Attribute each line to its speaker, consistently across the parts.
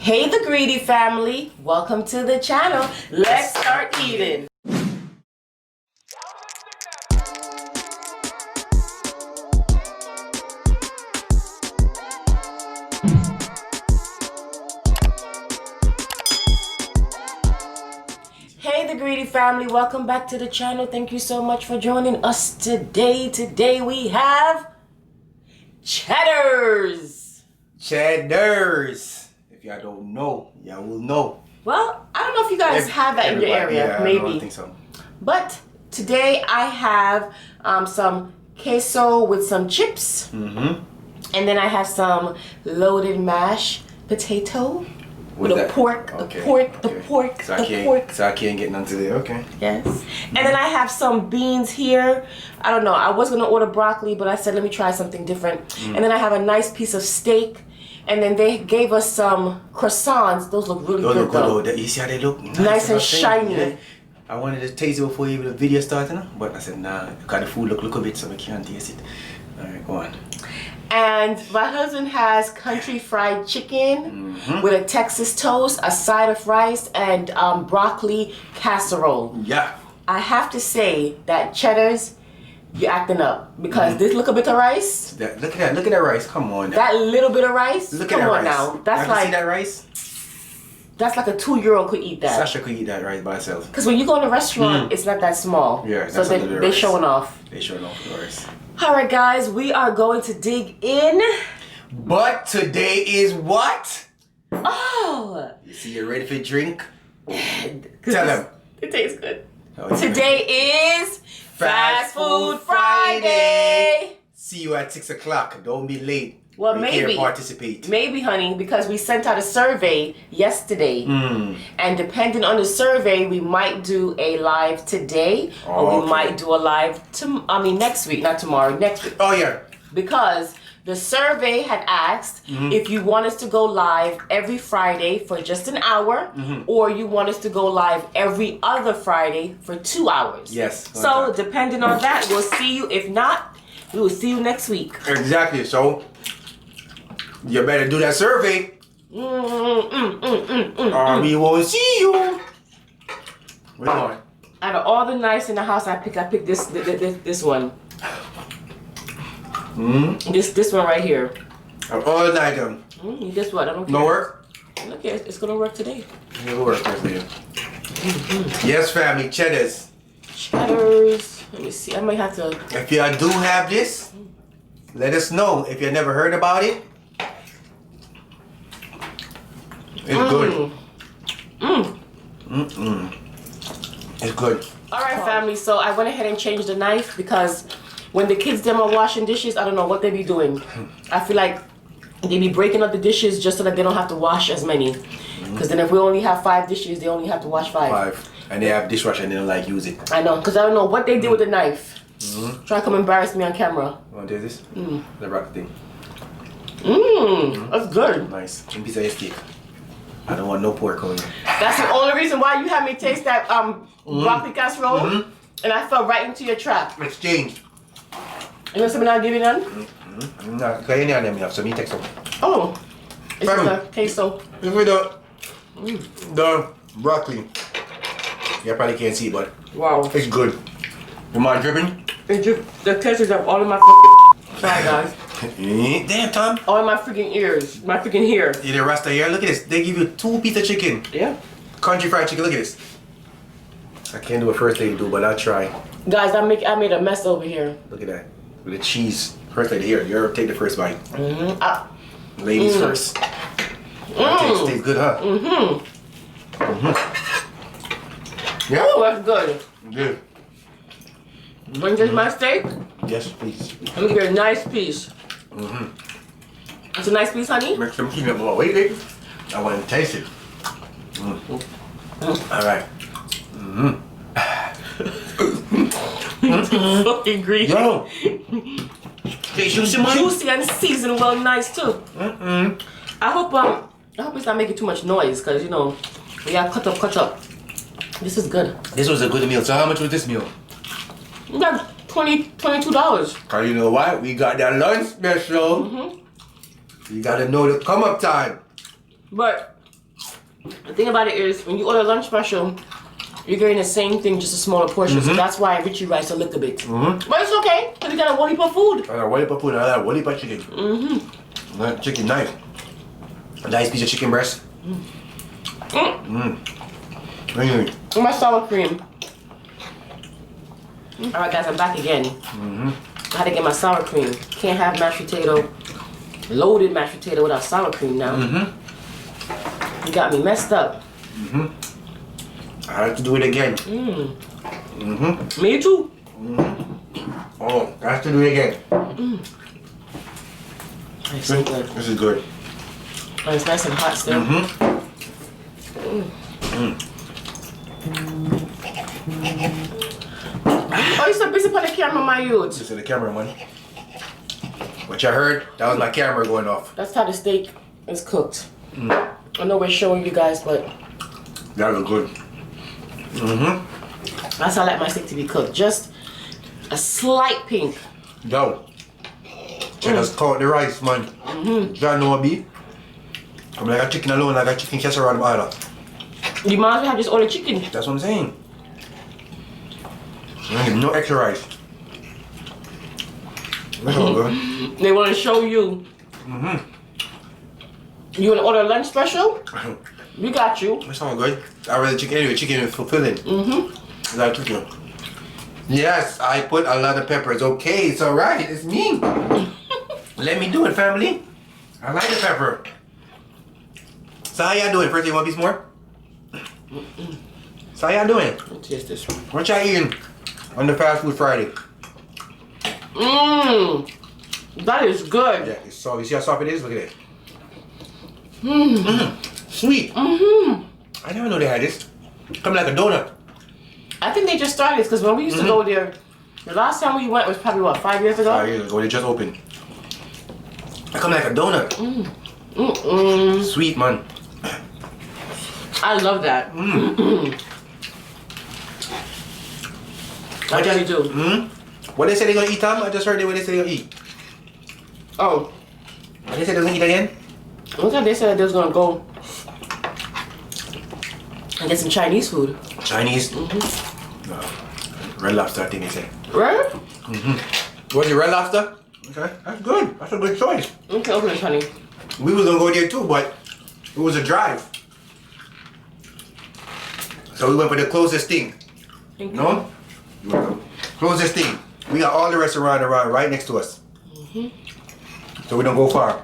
Speaker 1: Hey the greedy family, welcome to the channel. Let's start eating. Hey the greedy family, welcome back to the channel. Thank you so much for joining us today. Today we have Cheddar's.
Speaker 2: Cheddar's. If y'all don't know, y'all will know.
Speaker 1: Well, I don't know if you guys have that in your area.
Speaker 2: Yeah,
Speaker 1: maybe.
Speaker 2: I don't think so.
Speaker 1: But today I have some queso with some chips. And then I have some loaded mashed potato. With the pork,
Speaker 2: okay.
Speaker 1: the pork.
Speaker 2: So I can't get none today, okay.
Speaker 1: Yes. And then I have some beans here. I don't know, I was gonna order broccoli, but I said let me try something different. And then I have a nice piece of steak. And then they gave us some croissants. Those look really good though.
Speaker 2: You see how they look?
Speaker 1: Nice and shiny.
Speaker 2: Yeah. I wanted to taste it before even the video started, but I said nah, because the food look a bit so I can't taste it. Alright, go on.
Speaker 1: And my husband has country fried chicken with a Texas toast, a side of rice, and broccoli casserole.
Speaker 2: Yeah.
Speaker 1: I have to say that Cheddar's, you're acting up because this little bit of rice.
Speaker 2: Look at that rice. Come on. Now.
Speaker 1: That little bit of rice.
Speaker 2: Look
Speaker 1: come
Speaker 2: at that
Speaker 1: on
Speaker 2: rice.
Speaker 1: now. That's
Speaker 2: see
Speaker 1: like
Speaker 2: that rice.
Speaker 1: That's like a 2-year-old could eat that.
Speaker 2: Sasha could eat that rice by herself.
Speaker 1: Because when you go in a restaurant, it's not that small.
Speaker 2: Yeah.
Speaker 1: So they're showing off.
Speaker 2: They're showing off the rice.
Speaker 1: All right, guys, we are going to dig in.
Speaker 2: But today is what?
Speaker 1: Oh.
Speaker 2: You see, you're ready for drink? Tell them.
Speaker 1: It tastes good.
Speaker 2: Oh,
Speaker 1: Today is Fast Food Friday.
Speaker 2: See you at 6 o'clock. Don't be late.
Speaker 1: Well,
Speaker 2: you
Speaker 1: maybe.
Speaker 2: Can't participate.
Speaker 1: Maybe, honey, because we sent out a survey yesterday. And depending on the survey, we might do a live today. Or we might do a live, next week. Not tomorrow, next week.
Speaker 2: Oh, yeah.
Speaker 1: Because the survey had asked if you want us to go live every Friday for just an hour, or you want us to go live every other Friday for 2 hours.
Speaker 2: Yes.
Speaker 1: So depending on that, we'll see you. If not, we will see you next week.
Speaker 2: Exactly. So you better do that survey. Or we won't see you. Where on?
Speaker 1: Out of all the knives in the house, I picked this one. This one right here.
Speaker 2: All night them.
Speaker 1: Guess what? I don't care.
Speaker 2: No work?
Speaker 1: Okay, it's gonna work today.
Speaker 2: It'll work today. Yes, family. Cheddar's.
Speaker 1: Cheddar's. Let me see. I might have to.
Speaker 2: If you do have this, let us know. If you never heard about it, it's good. It's good.
Speaker 1: All right, family. So I went ahead and changed the knife because when the kids them are washing dishes, I don't know what they be doing. I feel like they be breaking up the dishes just so that they don't have to wash as many. Because then if we only have 5 dishes, they only have to wash 5.
Speaker 2: And they have dishwasher and they don't like use it.
Speaker 1: I know, because I don't know what they did with the knife. Try to come embarrass me on camera.
Speaker 2: You want to do this? The rock thing.
Speaker 1: That's good.
Speaker 2: Nice. And piece of steak. I don't want no pork on you.
Speaker 1: That's the only reason why you had me taste that broccoli casserole. And I fell right into your trap.
Speaker 2: Exchange.
Speaker 1: You know something I'll give you none?
Speaker 2: No, because you need them, so me take some.
Speaker 1: Oh. It's just a queso.
Speaker 2: Give me the broccoli. You probably can't see, but
Speaker 1: Wow.
Speaker 2: it's good. You mind dripping?
Speaker 1: The taste is up all in my fucking. Sorry, guys.
Speaker 2: Damn, Tom.
Speaker 1: All in my freaking ears. My freaking hair.
Speaker 2: You the rasta here? Look at this. They give you 2 pieces of chicken.
Speaker 1: Yeah.
Speaker 2: Country fried chicken. Look at this. I can't do it first thing you do, but I'll try.
Speaker 1: Guys, I made a mess over here.
Speaker 2: Look at that. With the cheese. First lady here. You take the first bite. Ladies first. Tastes good, huh? Yeah.
Speaker 1: Oh, that's good.
Speaker 2: Good.
Speaker 1: Want to taste my steak?
Speaker 2: Yes, please.
Speaker 1: Let me give you a nice piece. It's a nice piece, honey?
Speaker 2: Make some peanut butter. Wait. I want to taste it. All right.
Speaker 1: Fucking greedy.
Speaker 2: Yo.
Speaker 1: Juicy and seasoned well nice too. I hope it's not making too much noise because you know we got cut up. This is good.
Speaker 2: This was a good meal. So how much was this meal?
Speaker 1: We got $22.
Speaker 2: Cause you know what? We got that lunch special. You gotta know the come up time.
Speaker 1: But The thing about it is, when you order lunch special, you're getting the same thing, just a smaller portion. So that's why Richie rice a little bit. But it's okay, because you got a whole heap of food.
Speaker 2: I got a whole heap of food, I got a whole heap of chicken. Chicken knife. A nice piece of chicken breast.
Speaker 1: And my sour cream. Alright guys, I'm back again. I had to get my sour cream. Can't have mashed potato, loaded mashed potato without sour cream now. You got me messed up.
Speaker 2: I have to do it again.
Speaker 1: Me too.
Speaker 2: Oh, I have to do it again.
Speaker 1: It's so good.
Speaker 2: This is good.
Speaker 1: Oh, it's nice and hot still. Oh, you're so busy on the camera, my youth.
Speaker 2: This is the cameraman. What you heard? That was my camera going off.
Speaker 1: That's how the steak is cooked. I know we're showing you guys, but
Speaker 2: That was good.
Speaker 1: that's how I like my steak to be cooked. Just a slight pink.
Speaker 2: Yo. Cheddar'S caught the rice, man. John know what be? I'm like a chicken alone, like a chicken casserole order.
Speaker 1: You might as well have just ordered chicken.
Speaker 2: That's what I'm saying. No extra rice. That's all good.
Speaker 1: They want to show you. You want to order a lunch special? We got you.
Speaker 2: That sounds good. I rather chicken anyway. Chicken is fulfilling. Like chicken. Yes, I put a lot of peppers. Okay, it's alright. It's me. Let me do it, family. I like the pepper. So how y'all doing? First, you want a piece more? So how y'all doing?
Speaker 1: Let's taste this one.
Speaker 2: What y'all eating on the Fast Food Friday?
Speaker 1: That is good.
Speaker 2: Yeah, it's soft. You see how soft it is? Look at it. Sweet. I never know they had this. Come like a donut.
Speaker 1: I think they just started this because when we used to go there, the last time we went was probably what, 5 years ago?
Speaker 2: 5 years ago, they just opened. I come like a donut. Sweet, man.
Speaker 1: I love that. I really do.
Speaker 2: What they say they gonna eat, Tom? I just heard what they say they gonna eat.
Speaker 1: Oh,
Speaker 2: What they say they gonna eat again?
Speaker 1: one time they said they was gonna go and get some Chinese food.
Speaker 2: Chinese? No. Red Lobster, I think they say.
Speaker 1: Right?
Speaker 2: Was it Red Lobster? Okay, that's good. That's a good choice.
Speaker 1: Okay, open it, honey.
Speaker 2: We was gonna go there too, but it was a drive. So we went for the closest thing.
Speaker 1: Thank you.
Speaker 2: No? Closest thing. We got all the restaurants around right next to us. So we don't go far.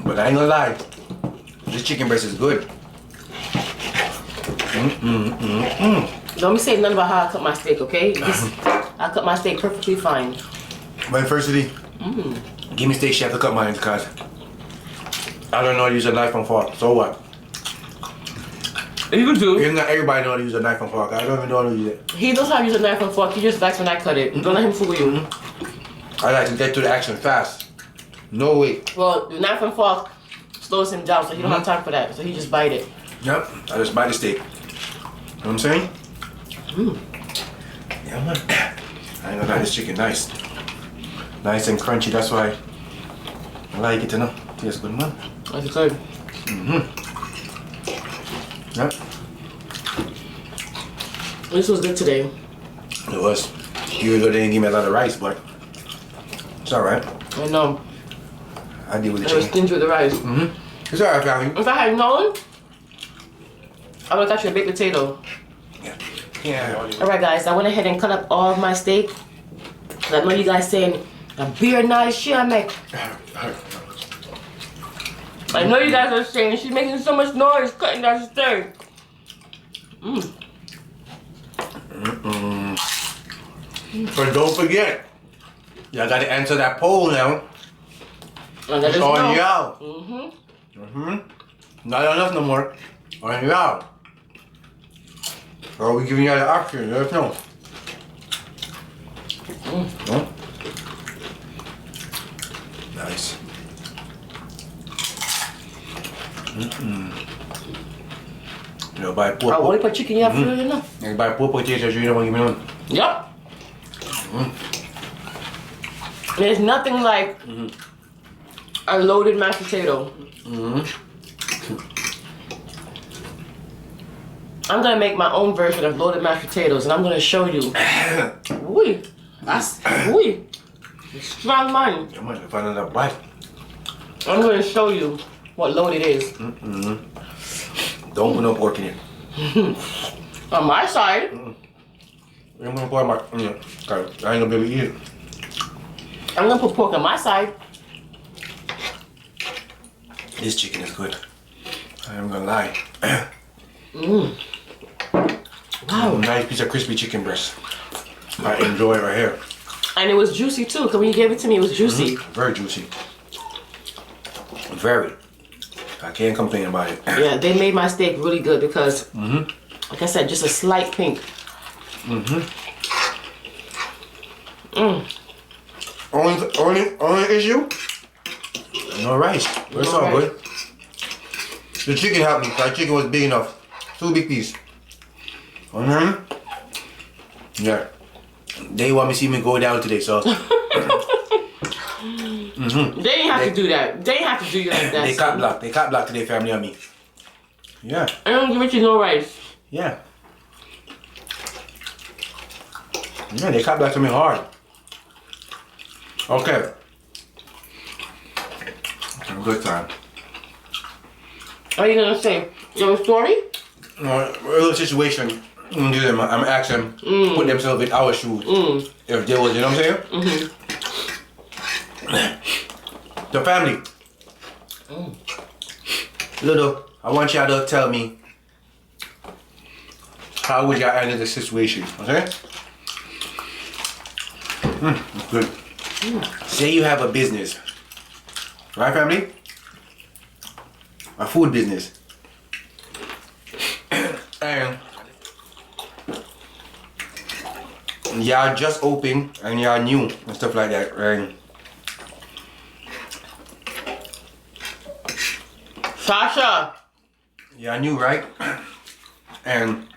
Speaker 2: But I ain't gonna lie. This chicken breast is good.
Speaker 1: Don't be saying nothing about how I cut my steak, okay? I cut my steak perfectly fine.
Speaker 2: But first, give me steak chef to cut mine because I don't know how to use a knife and fork. So what?
Speaker 1: You do.
Speaker 2: If not everybody know how to use a knife and fork. I don't even know how to use it.
Speaker 1: He knows how to use a knife and fork. He just likes when I cut it. Don't let him fool you.
Speaker 2: I like to get to the action fast. No way.
Speaker 1: Well, the knife and fork slows him down, so he don't have time for that. So he just bite it.
Speaker 2: Yep. I just bite the steak. You know what I'm saying? Yeah, man. I ain't gonna lie, this chicken nice. Nice and crunchy. That's why I like it, you know. Tastes good, man.
Speaker 1: That's good.
Speaker 2: Yep.
Speaker 1: This was good today.
Speaker 2: It was. Even though they didn't give me a lot of rice, but it's alright.
Speaker 1: I know.
Speaker 2: I deal with the
Speaker 1: I was
Speaker 2: chicken.
Speaker 1: stingy with the rice.
Speaker 2: It's alright, family.
Speaker 1: If I had known, I would have got you a baked potato.
Speaker 2: Yeah.
Speaker 1: Alright guys, I went ahead and cut up all of my steak. I know you guys saying, a beer nice shit, make. I know you guys are saying, she's making so much noise cutting that steak.
Speaker 2: But don't forget, y'all gotta answer that poll now.
Speaker 1: And that
Speaker 2: It's
Speaker 1: is
Speaker 2: on
Speaker 1: no.
Speaker 2: y'all. Not enough no more. On y'all. Or we giving y'all the option, let us know. No? Nice. You know, buy pork.
Speaker 1: I want to put chicken in your food, you know?
Speaker 2: You buy pork potatoes, you don't want to give me none.
Speaker 1: Yep. There's nothing like a loaded mashed potato. I'm gonna make my own version of loaded mashed potatoes, and I'm gonna show you. Ooh, that's strong mind.
Speaker 2: I'm gonna find another bite.
Speaker 1: I'm gonna show you what loaded is.
Speaker 2: Don't put no pork in it.
Speaker 1: On my side,
Speaker 2: I'm gonna put my. I ain't gonna be able to eat it.
Speaker 1: I'm gonna put pork on my side.
Speaker 2: This chicken is good. I'm gonna lie.
Speaker 1: Wow.
Speaker 2: Nice piece of crispy chicken breast. I enjoy it right here.
Speaker 1: And it was juicy too, because when you gave it to me, it was juicy.
Speaker 2: Very juicy. Very. I can't complain about it.
Speaker 1: Yeah, they made my steak really good because, like I said, just a slight pink.
Speaker 2: Only issue? No rice. But it's all good. The chicken helped me. The chicken was big enough. 2 big pieces. Yeah. They want me to see me go down today, so.
Speaker 1: They didn't have to do that. They didn't have to do you like that.
Speaker 2: They cut block. They cut block today, family, on me. Yeah.
Speaker 1: I don't give it you no rice.
Speaker 2: Yeah. Yeah, they cut block to me hard. Okay. Have a good time.
Speaker 1: What are you gonna say? You have a story?
Speaker 2: No, a little situation. I'm asking them put themselves in our shoes. If they was, you know what I'm saying? The family. Little, I want y'all to tell me how would y'all handle the situation, okay? Good. Say you have a business, right, family? A food business. And y'all just open and y'all new and stuff like that, right?
Speaker 1: Sasha!
Speaker 2: Y'all new, right? And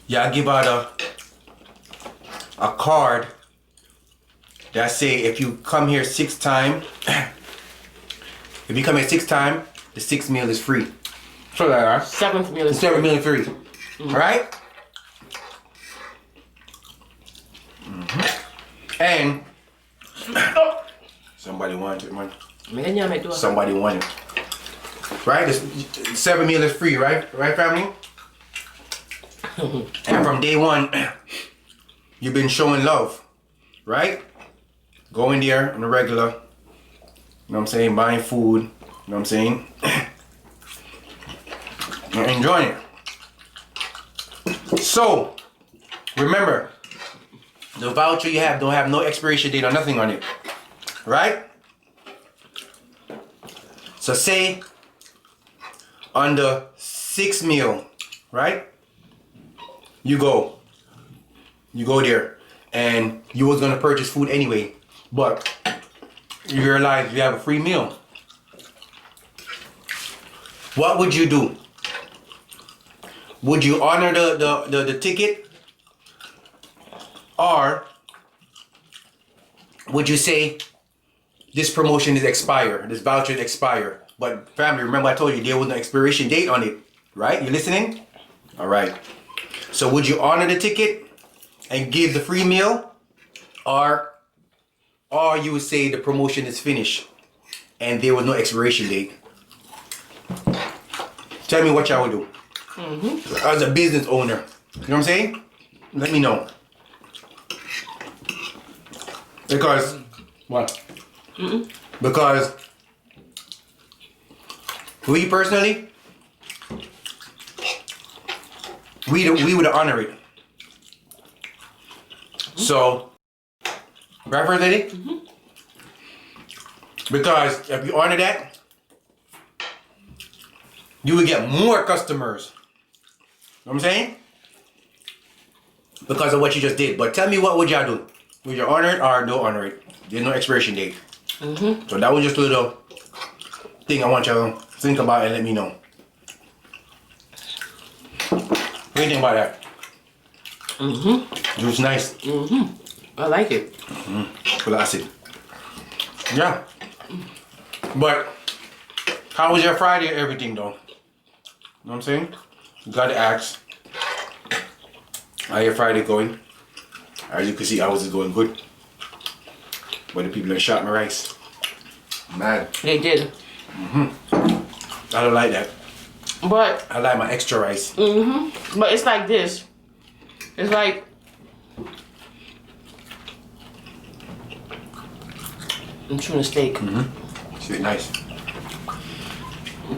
Speaker 2: y'all give out a card that say if you come here 6 times, if you come here 6 times, the 6th meal is free. So that
Speaker 1: 7th meal is
Speaker 2: 7th meal is free. Alright? And somebody wanted it, man. Somebody wanted it. Right? The 7th meal is free, right? Right, family? And from day 1, you've been showing love. Right? Going there on the regular. You know what I'm saying? Buying food. You know what I'm saying? And enjoying it. So, remember, the voucher you have don't have no expiration date or nothing on it. Right? So say on the 6th meal, right? You go there and you was gonna purchase food anyway, but you realize you have a free meal. What would you do? Would you honor the ticket? Or would you say this promotion is expired, this voucher is expired? But family, remember I told you there was no expiration date on it, right? You listening? All right. So would you honor the ticket and give the free meal? Or you would say the promotion is finished and there was no expiration date? Tell me what y'all would do. As a business owner, you know what I'm saying? Let me know. Because, what? Because, we personally, we would honor it. So, right, First Lady? Because if you honor that, you would get more customers. You know what I'm saying? Because of what you just did. But tell me, what would y'all do? Would you honor it or don't honor it? There's no expiration date. So that was just a little thing I want y'all to think about and let me know. What do you think about that? Juice nice.
Speaker 1: I like it.
Speaker 2: Full of acid. Yeah. But how was your Friday and everything though? You know what I'm saying? Gotta ask. How your Friday going? As you can see, ours is going good. But the people that shot my rice. Mad.
Speaker 1: They did.
Speaker 2: I don't like that.
Speaker 1: But
Speaker 2: I like my extra rice.
Speaker 1: But it's like this. It's like I'm chewing a steak.
Speaker 2: It's nice.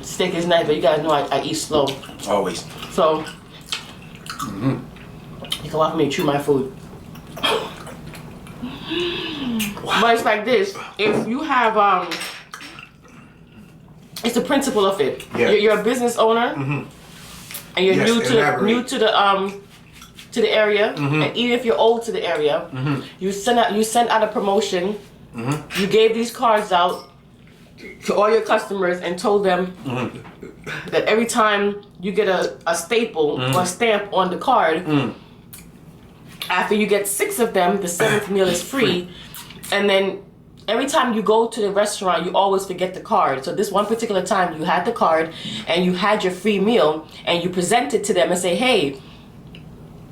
Speaker 1: Steak is nice, but you guys know I eat slow.
Speaker 2: Always.
Speaker 1: So you can watch me chew my food. But it's like this. If you have it's the principle of it.
Speaker 2: Yeah.
Speaker 1: You're a business owner, and you're new to the area, and even if you're old to the area, you send out a promotion. You gave these cards out to all your customers and told them that every time you get a staple or a stamp on the card, after you get 6 of them, the 7th meal is free, and then every time you go to the restaurant, you always forget the card. So this one particular time, you had the card and you had your free meal, and you present it to them and say, "Hey,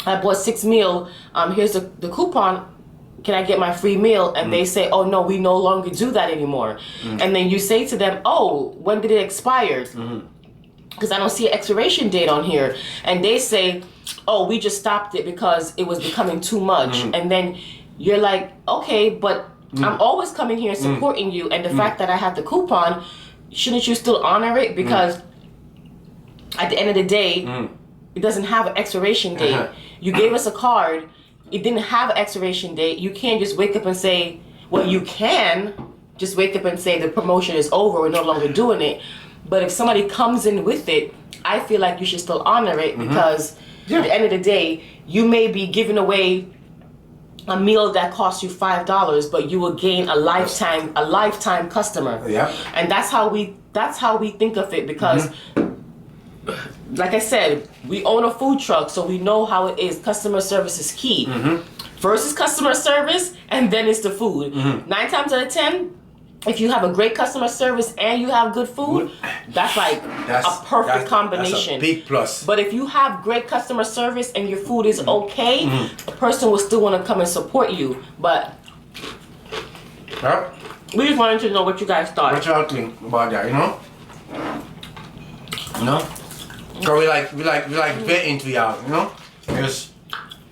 Speaker 1: I bought 6 meal. Here's the coupon. Can I get my free meal?" And they say, "Oh no, we no longer do that anymore." And then you say to them, "Oh, when did it expire? Because I don't see an expiration date on here." And they say, "Oh, we just stopped it because it was becoming too much." And then you're like, "Okay, but I'm always coming here and supporting you, and the fact that I have the coupon, shouldn't you still honor it? Because at the end of the day, it doesn't have an expiration date. You gave us a card. It didn't have an expiration date. You can't just wake up and say, well, you can just wake up and say the promotion is over, we're no longer doing it. But if somebody comes in with it, I feel like you should still honor it, because at the end of the day, you may be giving away a meal that costs you $5, but you will gain a lifetime customer. Yeah. And that's how we think of it, because like I said, we own a food truck, so we know how it is. Customer service is key. First is customer service, and then it's the food. 9 times out of 10, if you have a great customer service and you have good food, that's a perfect combination.
Speaker 2: That's a big plus.
Speaker 1: But if you have great customer service and your food is okay, a person will still want to come and support you. But we just wanted to know what you guys thought.
Speaker 2: What y'all think about that, you know? You know? Cause we like venting to y'all, you know?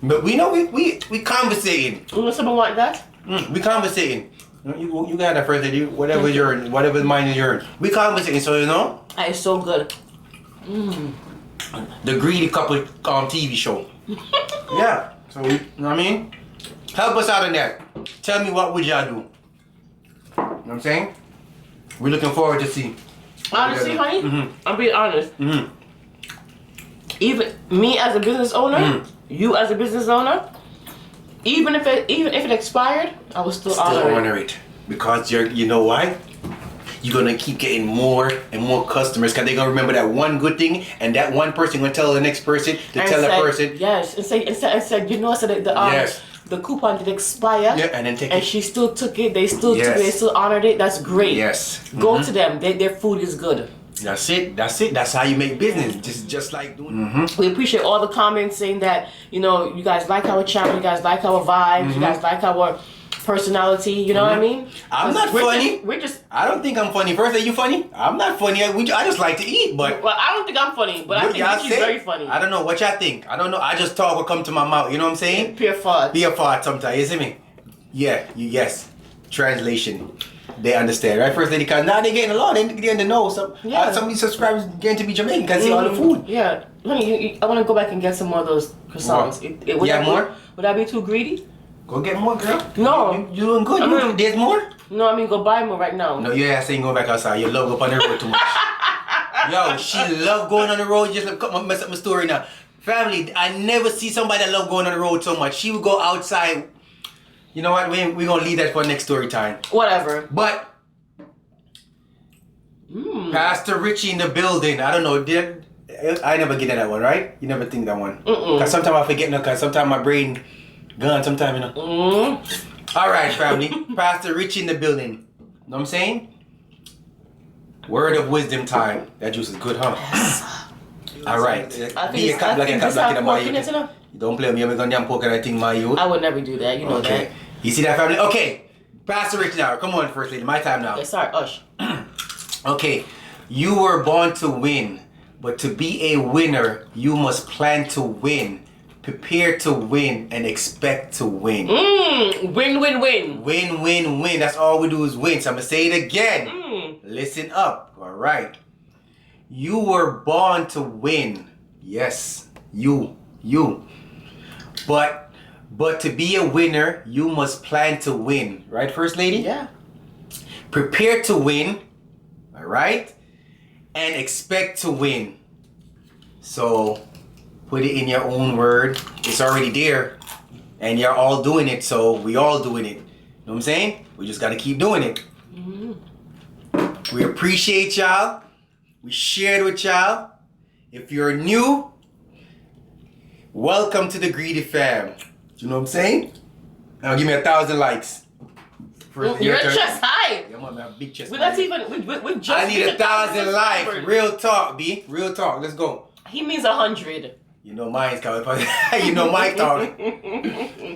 Speaker 2: But we know we conversating.
Speaker 1: You want something like that?
Speaker 2: We conversating. You got that first lady, whatever mine is yours. We conversating, so you know?
Speaker 1: That is so good.
Speaker 2: The Greedy Couple TV show. Yeah. So you know what I mean? Help us out on that. Tell me, what would y'all do? You know what I'm saying? We're looking forward to see.
Speaker 1: Honestly, honey, I'm being honest. Even me as a business owner, you as a business owner, even if it expired, I would still honor
Speaker 2: it. Because you know why? You're gonna keep getting more and more customers, because they're gonna remember that one good thing, and that one person gonna tell the next person to tell that person.
Speaker 1: Yes, and said, you know, I said the coupon did expire.
Speaker 2: Yeah, and then take it.
Speaker 1: And she still took it. They still took it. They still honored it. That's great.
Speaker 2: Yes.
Speaker 1: Go to them. Their food is good.
Speaker 2: That's it. That's how you make business. Just like doing.
Speaker 1: We appreciate all the comments saying that, you know, you guys like our channel, you guys like our vibes, you guys like our personality. You know what I mean?
Speaker 2: I'm not funny.
Speaker 1: We're just.
Speaker 2: I don't think I'm funny. First, are you funny? I'm not funny. I just like to eat. But
Speaker 1: well, I don't think I'm funny, but I think she's very funny.
Speaker 2: I don't know what y'all think. I don't know. I just talk what come to my mouth. You know what I'm saying?
Speaker 1: Pure fart.
Speaker 2: Pure fart sometimes. You see me? Yeah. Yes. Translation. They understand, right? First lady, because now they're getting along. They're getting to know. Some of these subscribers getting to be Jamaican because see all the food.
Speaker 1: Yeah. Honey, I want to go back and get some more of those croissants.
Speaker 2: More?
Speaker 1: Would I be too greedy?
Speaker 2: Go get more, girl.
Speaker 1: No.
Speaker 2: You doing good. There's more?
Speaker 1: No, I mean go buy more right now.
Speaker 2: No, you're saying go back outside. You love up on the road too much. Yo, she love going on the road. Just mess up my story now. Family, I never see somebody that love going on the road so much. She would go outside. You know what? We're going to leave that for next story time.
Speaker 1: Whatever.
Speaker 2: But Pastor Richie in the building. I don't know. I never get that one, right? You never think that one. Because sometimes I forget, because sometimes my brain gone sometimes, you know. All right, family. Pastor Richie in the building. Know what I'm saying? Word of wisdom time. That juice is good, huh?
Speaker 1: Yes.
Speaker 2: Alright.
Speaker 1: I think this how porking is, you know?
Speaker 2: Don't play me, I'm gonna damn poke and I think my youth.
Speaker 1: I would never do that, you know that.
Speaker 2: You see that, family? Okay. Pass the rich now. Come on, First Lady. My time now.
Speaker 1: Okay, sorry, Ush.
Speaker 2: Okay. You were born to win, but to be a winner, you must plan to win, prepare to win, and expect to win.
Speaker 1: Win, win, win.
Speaker 2: Win, win, win. That's all we do is win. So I'm going to say it again. Listen up. All right. You were born to win. Yes. You. But to be a winner, you must plan to win. Right, First Lady?
Speaker 1: Yeah.
Speaker 2: Prepare to win. All right? And expect to win. So, put it in your own word. It's already there. And you're all doing it, so we all doing it. You know what I'm saying? We just got to keep doing it. We appreciate y'all. We shared with y'all. If you're new, welcome to the Greedy Fam. You know what I'm saying? Now give me 1,000 likes.
Speaker 1: Your chest high.
Speaker 2: Yeah, man, I have big chest.
Speaker 1: We're not even. We just.
Speaker 2: I need 1,000 likes. Real talk, B. Real talk. Let's go.
Speaker 1: He means 100.
Speaker 2: You know mine's coming. You know my talk.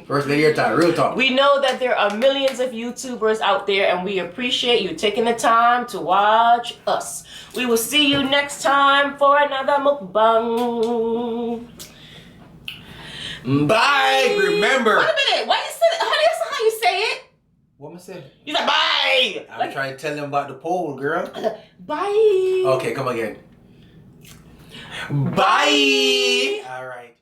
Speaker 2: First Lady, your time. Real talk.
Speaker 1: We know that there are millions of YouTubers out there, and we appreciate you taking the time to watch us. We will see you next time for another mukbang.
Speaker 2: Bye. Remember.
Speaker 1: Wait a minute. Why you say that? That's how you say it.
Speaker 2: What am I saying?
Speaker 1: You said bye.
Speaker 2: I'm trying to tell them about the poll, girl.
Speaker 1: Bye.
Speaker 2: Okay, come again. Bye. All right.